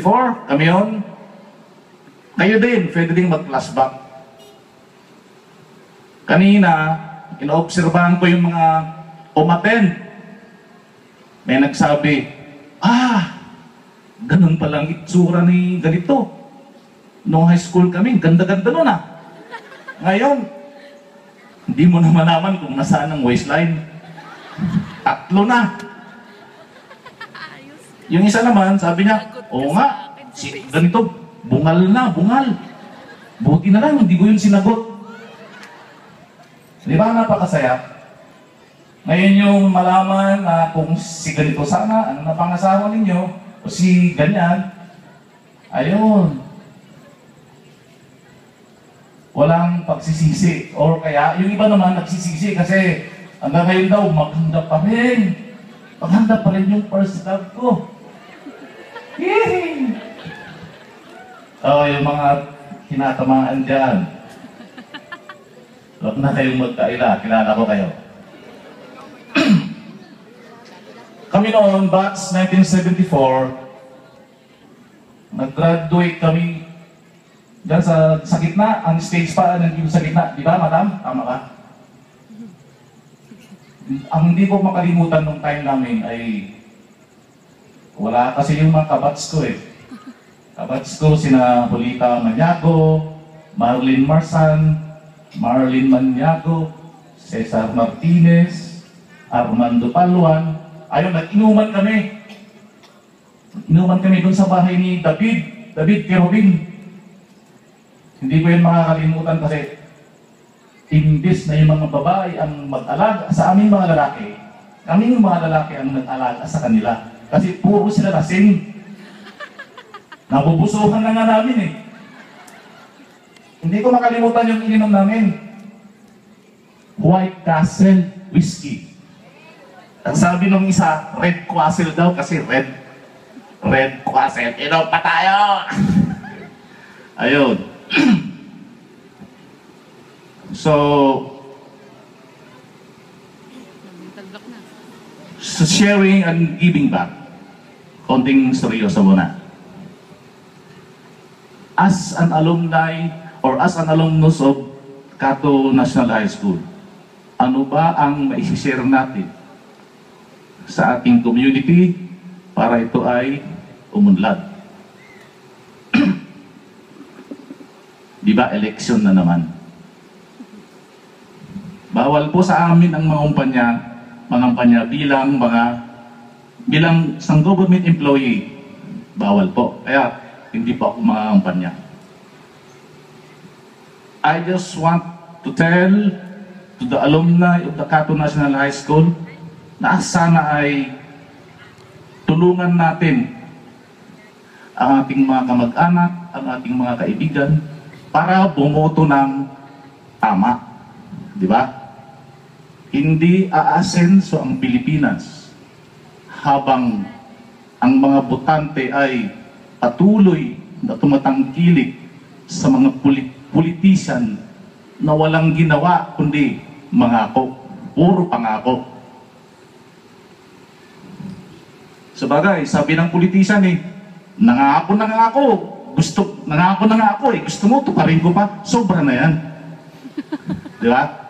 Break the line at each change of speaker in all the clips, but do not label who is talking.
1974, kami yun. Kayo din, pwede din mag-flashback. Kanina, inoobserbahan ko yung mga umattend. May nagsabi, ganun palang itsura ni ganito. Noong high school kami, ganda-ganda nun ah. Ngayon, hindi mo na malaman kung nasaan ang waistline. 3 na. Yung isa naman, sabi niya, oo nga, ganito, bungal na, bungal. Buti na lang, hindi ko yun sinagot. Di ba napakasaya? Ngayon yung malaman na kung si ganito sana, ano na pangasawa ninyo, o si ganyan, ayun. Walang pagsisisi. Or kaya, yung iba naman nagsisisi kasi hanggang ngayon daw, maganda pa rin. Maganda pa rin yung first love ko. Yee! Yung mga tinatamaan dyan. Huwag na kayong magkaila. Kilala ko kayo. Kami noon, batch 1974, nag-graduate kami dyan sa gitna. Ang stage pa, nandito sa gitna. Di ba, madam? Tama ka? Ang hindi ko makalimutan nung time namin ay wala kasi yung mga kabats ko eh. Kabats ko sina Julita Maniago, Marlene Marsan, Marlene Maniago, Cesar Martinez, Armando Paluan. Ayun, nag-inuman kami. Inuman kami dun sa bahay ni David Kerubin. Hindi ko yun makakalimutan kasi imbis na yung mga babae ang mag-alaga sa aming mga lalaki, kaming mga lalaki ang nag-alaga sa kanila. Kasi puro sila lasing. Nabubusuhan na nga namin eh. Hindi ko makalimutan yung ininom namin. White Castle Whiskey. Ang sabi nung isa, Red Castle daw kasi Red Castle. Inom pa tayo! Ayun. So sharing and giving back. Konting seryoso muna. As an alumni or as an alumnus of Cato National High School, ano ba ang maisishare natin sa ating community para ito ay umunlad? Di ba, election na naman. Bawal po sa amin ang mangampanya bilang isang government employee. Bawal po. Kaya hindi po ako mangampanya. I just want to tell to the alumni of the Cato National High School na sana ay tulungan natin ang ating mga kamag-anak, ang ating mga kaibigan para bumoto ng tama. Di ba? Hindi aasenso ang Pilipinas habang ang mga botante ay patuloy na tumatangkilik sa mga politician na walang ginawa kundi mangako. Puro pangako. Sabagay, sabi ng politician eh, nangako. Nangako eh. Gusto mo, tuparin ko pa. Sobra na yan. Di ba?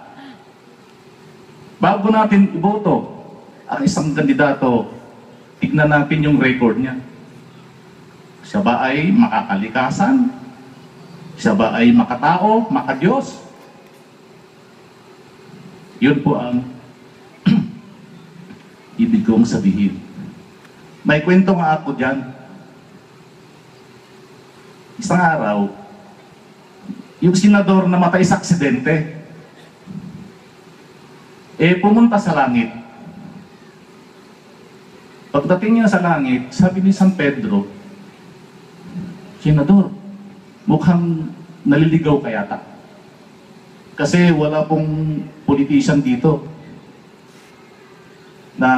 Bago natin iboto ang isang kandidato, tignan natin yung record niya. Siya ba ay makakalikasan? Siya ba ay makatao, makadiyos? Yun po ang ibig kong sabihin. May kwento nga ako dyan. Isang araw, yung senador na matay sa aksidente, pumunta sa langit. Pagdating niya sa langit, sabi ni San Pedro, Senador, mukhang naliligaw ka yata. Kasi wala pong politician dito na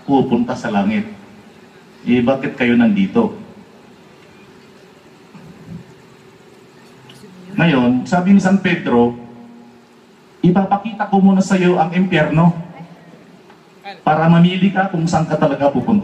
pupunta sa langit. Bakit kayo nandito? Ngayon, sabi ni San Pedro, ipapakita ko muna sa iyo ang impyerno para mamili ka kung saan ka talaga pupunta.